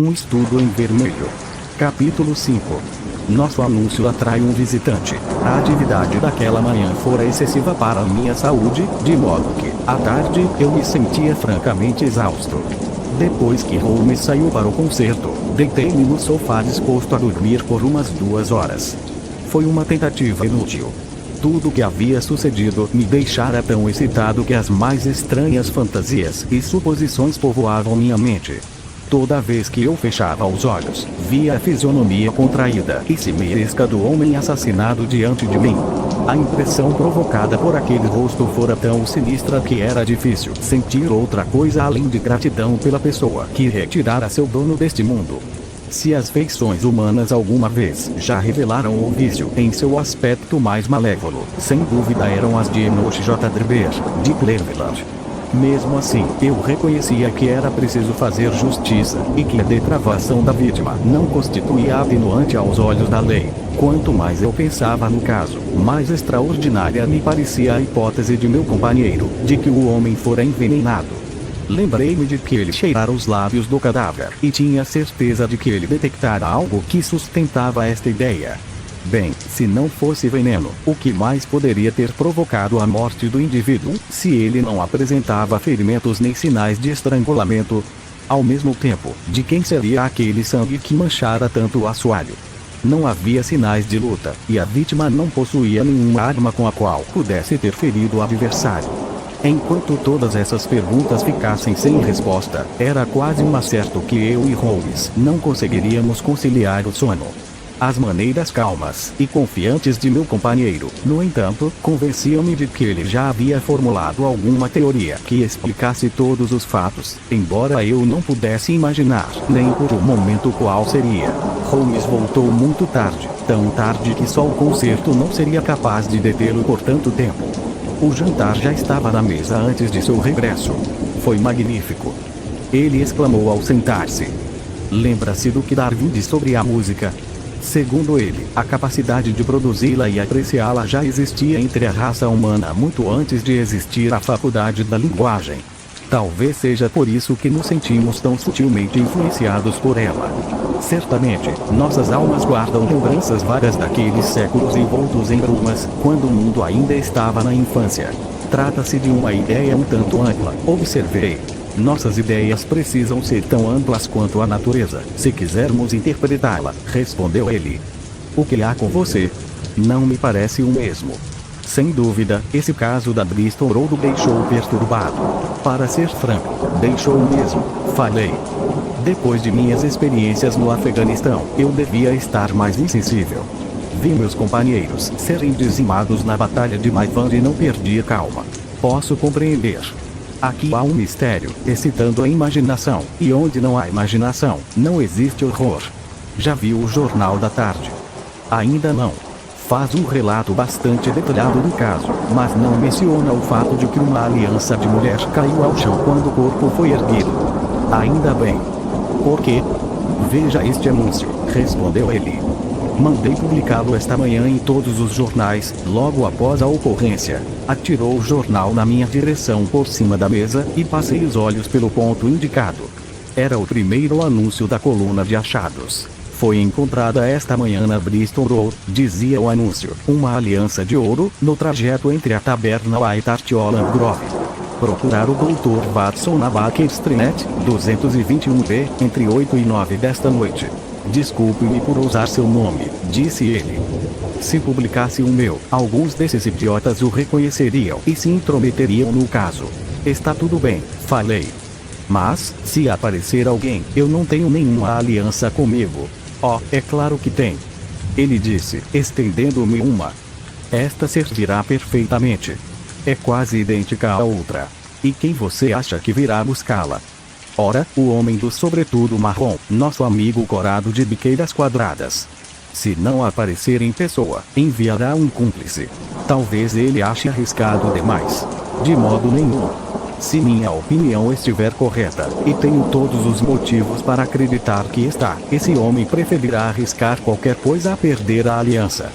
Um estudo em vermelho. Capítulo 5. Nosso anúncio atrai um visitante. A atividade daquela manhã fora excessiva para a minha saúde, de modo que, à tarde, eu me sentia francamente exausto. Depois que Holmes saiu para o concerto, deitei-me no sofá disposto a dormir por umas 2 horas. Foi uma tentativa inútil. Tudo o que havia sucedido me deixara tão excitado que as mais estranhas fantasias e suposições povoavam minha mente. Toda vez que eu fechava os olhos, via a fisionomia contraída e simiesca do homem assassinado diante de mim. A impressão provocada por aquele rosto fora tão sinistra que era difícil sentir outra coisa além de gratidão pela pessoa que retirara seu dono deste mundo. Se as feições humanas alguma vez já revelaram o vício em seu aspecto mais malévolo, sem dúvida eram as de Enoch J. Drebber, de Cleveland. Mesmo assim, eu reconhecia que era preciso fazer justiça, e que a depravação da vítima não constituía atenuante aos olhos da lei. Quanto mais eu pensava no caso, mais extraordinária me parecia a hipótese de meu companheiro, de que o homem fora envenenado. Lembrei-me de que ele cheirara os lábios do cadáver, e tinha certeza de que ele detectara algo que sustentava esta ideia. Bem, se não fosse veneno, o que mais poderia ter provocado a morte do indivíduo, se ele não apresentava ferimentos nem sinais de estrangulamento? Ao mesmo tempo, de quem seria aquele sangue que manchara tanto o assoalho? Não havia sinais de luta, e a vítima não possuía nenhuma arma com a qual pudesse ter ferido o adversário. Enquanto todas essas perguntas ficassem sem resposta, era quase um certo que eu e Holmes não conseguiríamos conciliar o sono. As maneiras calmas e confiantes de meu companheiro, no entanto, convenciam-me de que ele já havia formulado alguma teoria que explicasse todos os fatos, embora eu não pudesse imaginar, nem por um momento, qual seria. Holmes voltou muito tarde, tão tarde que só o concerto não seria capaz de detê-lo por tanto tempo. O jantar já estava na mesa antes de seu regresso. Foi magnífico. Ele exclamou ao sentar-se. Lembra-se do que Darwin disse sobre a música? Segundo ele, a capacidade de produzi-la e apreciá-la já existia entre a raça humana muito antes de existir a faculdade da linguagem. Talvez seja por isso que nos sentimos tão sutilmente influenciados por ela. Certamente, nossas almas guardam lembranças vagas daqueles séculos envoltos em brumas, quando o mundo ainda estava na infância. Trata-se de uma ideia um tanto ampla, observei. Nossas ideias precisam ser tão amplas quanto a natureza, se quisermos interpretá-la, respondeu ele. O que há com você? Não me parece o mesmo. Sem dúvida, esse caso da Bristol Road deixou perturbado. Para ser franco, deixou mesmo, falei. Depois de minhas experiências no Afeganistão, eu devia estar mais insensível. Vi meus companheiros serem dizimados na batalha de Maiwand e não perdi a calma. Posso compreender. Aqui há um mistério, excitando a imaginação, e onde não há imaginação, não existe horror. Já viu o Jornal da Tarde? Ainda não. Faz um relato bastante detalhado do caso, mas não menciona o fato de que uma aliança de mulher caiu ao chão quando o corpo foi erguido. Ainda bem. Por quê? Veja este anúncio, respondeu ele. Mandei publicá-lo esta manhã em todos os jornais, logo após a ocorrência. Atirou o jornal na minha direção por cima da mesa, e passei os olhos pelo ponto indicado. Era o primeiro anúncio da coluna de achados. Foi encontrada esta manhã na Bristol Road, dizia o anúncio, uma aliança de ouro, no trajeto entre a taberna White Hart e Holland Grove. Procurar o Dr. Watson na Baker Street, 221B, entre 8 e 9 desta noite. Desculpe-me por usar seu nome, disse ele. Se publicasse o meu, alguns desses idiotas o reconheceriam e se intrometeriam no caso. Está tudo bem, falei. Mas, se aparecer alguém, eu não tenho nenhuma aliança comigo. Oh, é claro que tem. Ele disse, estendendo-me uma. Esta servirá perfeitamente. É quase idêntica à outra. E quem você acha que virá buscá-la? Ora, o homem do sobretudo marrom, nosso amigo corado de biqueiras quadradas. Se não aparecer em pessoa, enviará um cúmplice. Talvez ele ache arriscado demais. De modo nenhum. Se minha opinião estiver correta, e tenho todos os motivos para acreditar que está, esse homem preferirá arriscar qualquer coisa a perder a aliança.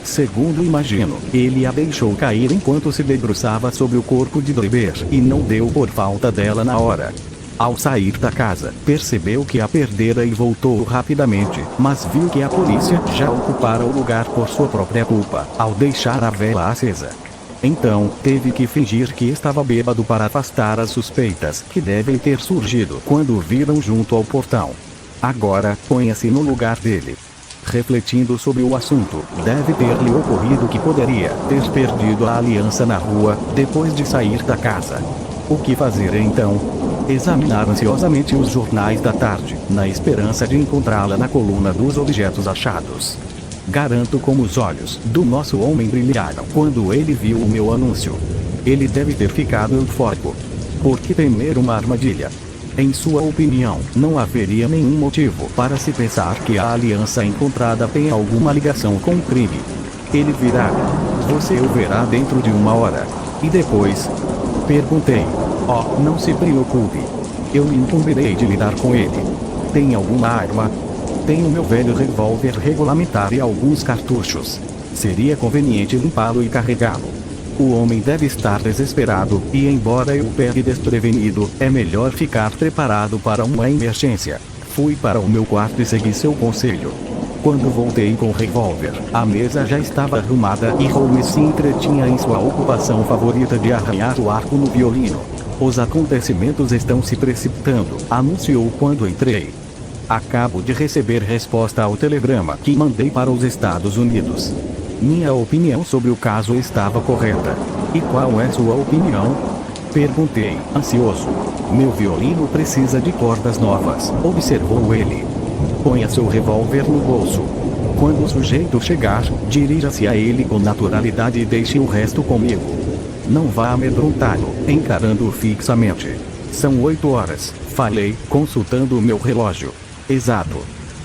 Segundo imagino, ele a deixou cair enquanto se debruçava sobre o corpo de Drebber e não deu por falta dela na hora. Ao sair da casa, percebeu que a perdera e voltou rapidamente, mas viu que a polícia já ocupara o lugar por sua própria culpa, ao deixar a vela acesa. Então, teve que fingir que estava bêbado para afastar as suspeitas que devem ter surgido quando o viram junto ao portão. Agora, ponha-se no lugar dele. Refletindo sobre o assunto, deve ter-lhe ocorrido que poderia ter perdido a aliança na rua, depois de sair da casa. O que fazer então? Examinar ansiosamente os jornais da tarde, na esperança de encontrá-la na coluna dos objetos achados. Garanto como os olhos do nosso homem brilharam quando ele viu o meu anúncio. Ele deve ter ficado eufórico. Por que temer uma armadilha? Em sua opinião, não haveria nenhum motivo para se pensar que a aliança encontrada tem alguma ligação com o crime. Ele virá. Você o verá dentro de 1 hora. E depois? Perguntei. Oh, não se preocupe. Eu me incumbirei de lidar com ele. Tem alguma arma? Tenho meu velho revólver regulamentar e alguns cartuchos. Seria conveniente limpá-lo e carregá-lo. O homem deve estar desesperado, e embora eu o pegue desprevenido, é melhor ficar preparado para uma emergência. Fui para o meu quarto e segui seu conselho. Quando voltei com o revólver, a mesa já estava arrumada e Holmes se entretinha em sua ocupação favorita de arranhar o arco no violino. Os acontecimentos estão se precipitando, anunciou quando entrei. Acabo de receber resposta ao telegrama que mandei para os Estados Unidos. Minha opinião sobre o caso estava correta. E qual é sua opinião? Perguntei, ansioso. Meu violino precisa de cordas novas, observou ele. Ponha seu revólver no bolso. Quando o sujeito chegar, dirija-se a ele com naturalidade e deixe o resto comigo. Não vá amedrontá-lo, encarando-o fixamente. São 8 horas, falei, consultando o meu relógio. Exato.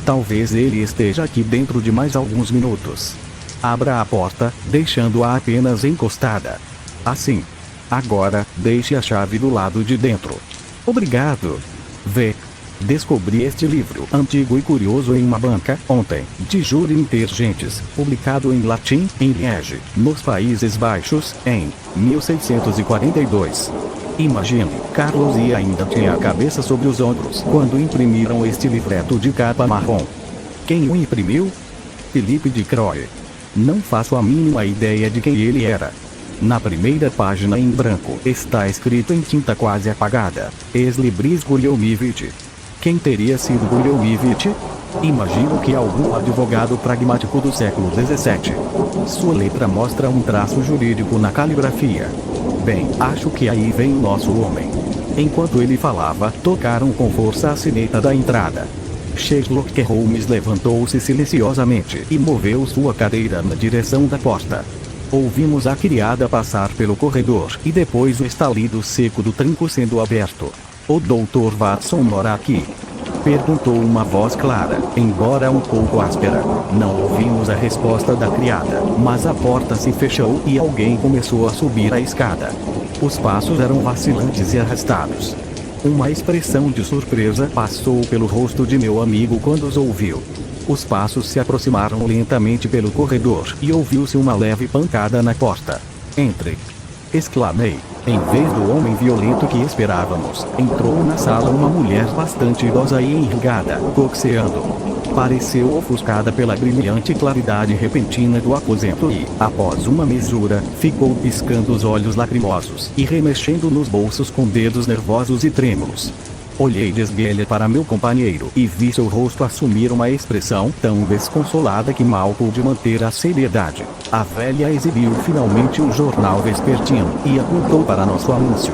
Talvez ele esteja aqui dentro de mais alguns minutos. Abra a porta, deixando-a apenas encostada. Assim. Agora, deixe a chave do lado de dentro. Obrigado. Vê. Descobri este livro antigo e curioso em uma banca, ontem, de Jure Intergentes, publicado em latim, em Liege, nos Países Baixos, em 1642. Imagine, Carlos e ainda tinha a cabeça sobre os ombros quando imprimiram este livreto de capa marrom. Quem o imprimiu? Philippe de Croix. Não faço a mínima ideia de quem ele era. Na primeira página em branco está escrito em tinta quase apagada: Ex libris Guglielmivit. Quem teria sido Guglielmivit? Imagino que algum advogado pragmático do século XVII. Sua letra mostra um traço jurídico na caligrafia. Bem, acho que aí vem o nosso homem. Enquanto ele falava, tocaram com força a sineta da entrada. Sherlock Holmes levantou-se silenciosamente e moveu sua cadeira na direção da porta. Ouvimos a criada passar pelo corredor e depois o estalido seco do tranco sendo aberto. O Dr. Watson mora aqui? Perguntou uma voz clara, embora um pouco áspera. Não ouvimos a resposta da criada, mas a porta se fechou e alguém começou a subir a escada. Os passos eram vacilantes e arrastados. Uma expressão de surpresa passou pelo rosto de meu amigo quando os ouviu. Os passos se aproximaram lentamente pelo corredor e ouviu-se uma leve pancada na porta. Entre! Exclamei. Em vez do homem violento que esperávamos, entrou na sala uma mulher bastante idosa e enrugada, coxeando. Pareceu ofuscada pela brilhante claridade repentina do aposento e, após uma mesura, ficou piscando os olhos lacrimosos e remexendo nos bolsos com dedos nervosos e trêmulos. Olhei de esguelha para meu companheiro e vi seu rosto assumir uma expressão tão desconsolada que mal pude manter a seriedade. A velha exibiu finalmente o jornal vespertino e apontou para nosso anúncio.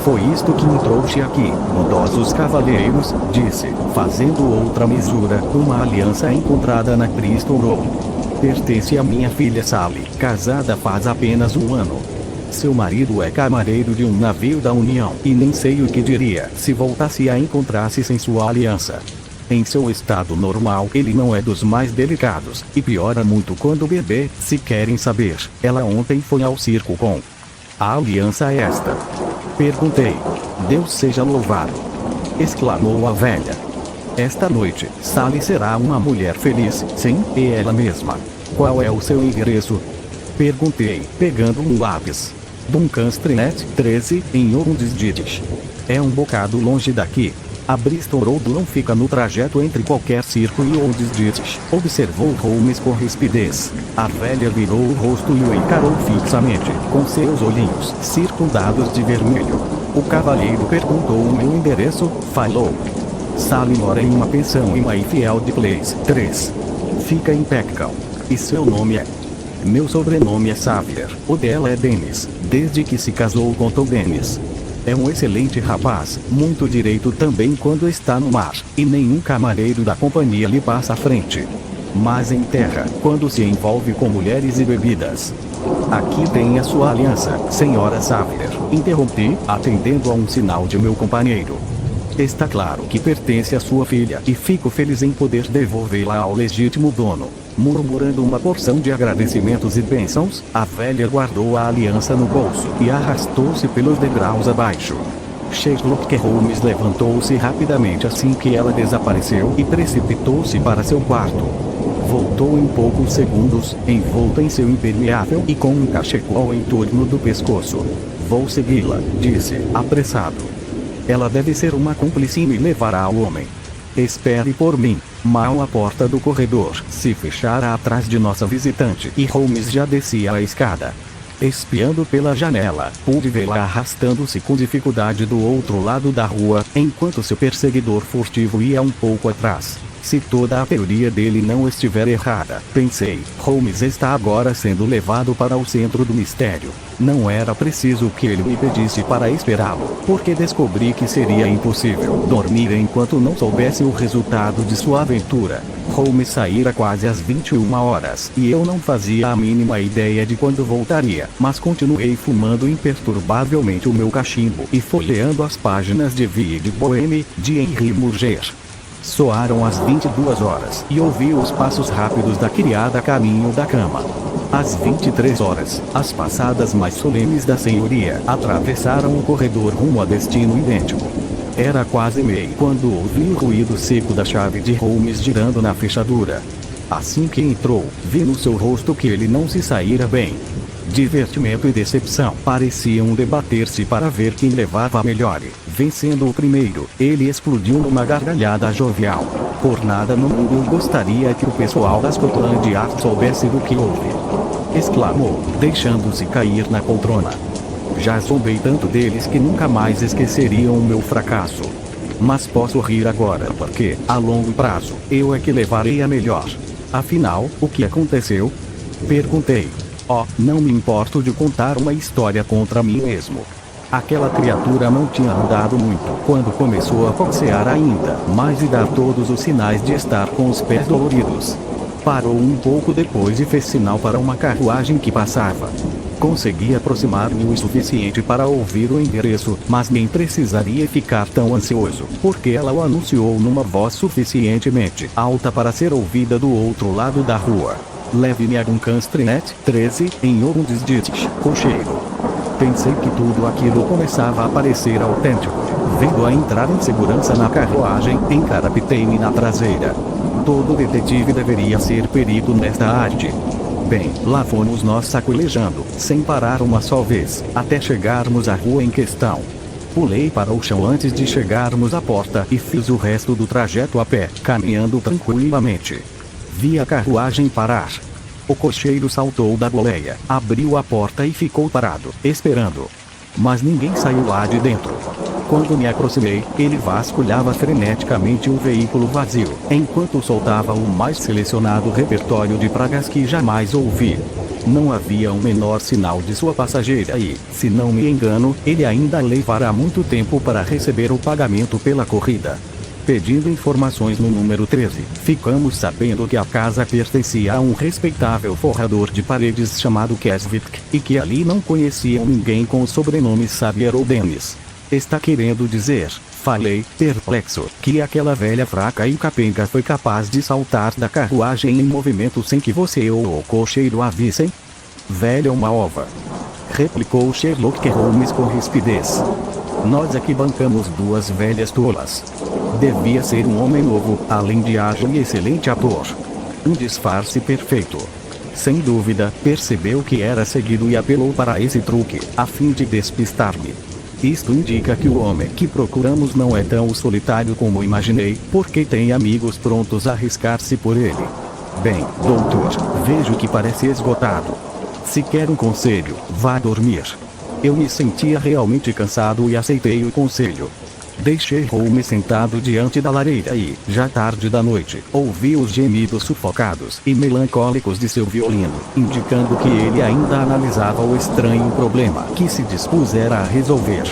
Foi isto que me trouxe aqui, bondosos cavalheiros, disse, fazendo outra mesura, uma aliança encontrada na Bristol Road. Pertence a minha filha Sally, casada faz apenas 1 ano. Seu marido é camareiro de um navio da União e nem sei o que diria se voltasse a encontrar-se sem sua aliança. Em seu estado normal ele não é dos mais delicados, e piora muito quando bebê, se querem saber, ela ontem foi ao circo com... A aliança é esta? Perguntei. Deus seja louvado! Exclamou a velha. Esta noite, Sally será uma mulher feliz, sim, e ela mesma. Qual é o seu endereço? Perguntei, pegando um lápis. Duncan Street, 13, em Ormsditch. É um bocado longe daqui. A Bristol Road não fica no trajeto entre qualquer circo e Old Ditch, observou Holmes com rispidez. A velha virou o rosto e o encarou fixamente, com seus olhinhos circundados de vermelho. O cavalheiro perguntou o meu endereço, falou. Sally mora em uma pensão em Mayfield Place, 3. Fica em Peckham. E seu nome é? Meu sobrenome é Xavier, o dela é Dennis, desde que se casou com Tom Dennis. É um excelente rapaz, muito direito também quando está no mar, e nenhum camareiro da companhia lhe passa à frente. Mas em terra, quando se envolve com mulheres e bebidas. Aqui tem a sua aliança, senhora Xavier, interrompi, atendendo a um sinal de meu companheiro. Está claro que pertence à sua filha, e fico feliz em poder devolvê-la ao legítimo dono. Murmurando uma porção de agradecimentos e bênçãos, a velha guardou a aliança no bolso e arrastou-se pelos degraus abaixo. Sherlock Holmes levantou-se rapidamente assim que ela desapareceu e precipitou-se para seu quarto. Voltou em poucos segundos, envolta em seu impermeável e com um cachecol em torno do pescoço. Vou segui-la, disse, apressado. Ela deve ser uma cúmplice e me levará ao homem. Espere por mim. Mal a porta do corredor se fechara atrás de nossa visitante e Holmes já descia a escada. Espiando pela janela, pude vê-la arrastando-se com dificuldade do outro lado da rua, enquanto seu perseguidor furtivo ia um pouco atrás. Se toda a teoria dele não estiver errada, pensei, Holmes está agora sendo levado para o centro do mistério. Não era preciso que ele me pedisse para esperá-lo, porque descobri que seria impossível dormir enquanto não soubesse o resultado de sua aventura. Holmes saíra quase às 21 horas, e eu não fazia a mínima ideia de quando voltaria, mas continuei fumando imperturbavelmente o meu cachimbo e folheando as páginas de Vie de Bohème, de Henri Murger. Soaram as 22 horas e ouvi os passos rápidos da criada a caminho da cama. Às 23 horas, as passadas mais solenes da senhoria atravessaram o corredor rumo a destino idêntico. Era quase meia quando ouvi o ruído seco da chave de Holmes girando na fechadura. Assim que entrou, vi no seu rosto que ele não se saíra bem. Divertimento e decepção pareciam debater-se para ver quem levava melhor. Vencendo o primeiro, ele explodiu numa gargalhada jovial. Por nada no mundo eu gostaria que o pessoal da Scotland Yard soubesse do que houve. Exclamou, deixando-se cair na poltrona. Já zombei tanto deles que nunca mais esqueceriam o meu fracasso. Mas posso rir agora porque, a longo prazo, eu é que levarei a melhor. Afinal, o que aconteceu? Perguntei. Oh, não me importo de contar uma história contra mim mesmo. Aquela criatura não tinha andado muito quando começou a cocear ainda, mas e dar todos os sinais de estar com os pés doloridos. Parou um pouco depois e fez sinal para uma carruagem que passava. Consegui aproximar-me o suficiente para ouvir o endereço, mas nem precisaria ficar tão ansioso, porque ela o anunciou numa voz suficientemente alta para ser ouvida do outro lado da rua. Leve-me a Duncan Street, 13, em Old Ditch, cocheiro. Pensei que tudo aquilo começava a parecer autêntico. Vendo-a entrar em segurança na carruagem, encarapitei-me na traseira. Todo detetive deveria ser perito nesta arte. Bem, lá fomos nós sacolejando, sem parar uma só vez, até chegarmos à rua em questão. Pulei para o chão antes de chegarmos à porta e fiz o resto do trajeto a pé, caminhando tranquilamente. Vi a carruagem parar. O cocheiro saltou da boleia, abriu a porta e ficou parado, esperando. Mas ninguém saiu lá de dentro. Quando me aproximei, ele vasculhava freneticamente o veículo vazio, enquanto soltava o mais selecionado repertório de pragas que jamais ouvi. Não havia o menor sinal de sua passageira e, se não me engano, ele ainda levará muito tempo para receber o pagamento pela corrida. Pedindo informações no número 13, ficamos sabendo que a casa pertencia a um respeitável forrador de paredes chamado Keswick, e que ali não conheciam ninguém com o sobrenome Xavier ou Dennis. Está querendo dizer, falei, perplexo, que aquela velha fraca e capenga foi capaz de saltar da carruagem em movimento sem que você ou o cocheiro a vissem? Velha uma ova, replicou Sherlock Holmes com rispidez. Nós aqui bancamos duas velhas tolas. Devia ser um homem novo, além de ágil e excelente ator. Um disfarce perfeito. Sem dúvida, percebeu que era seguido e apelou para esse truque, a fim de despistar-me. Isto indica que o homem que procuramos não é tão solitário como imaginei, porque tem amigos prontos a arriscar-se por ele. Bem, doutor, vejo que parece esgotado. Se quer um conselho, vá dormir. Eu me sentia realmente cansado e aceitei o conselho. Deixei Holmes sentado diante da lareira e, já tarde da noite, ouvi os gemidos sufocados e melancólicos de seu violino, indicando que ele ainda analisava o estranho problema que se dispusera a resolver.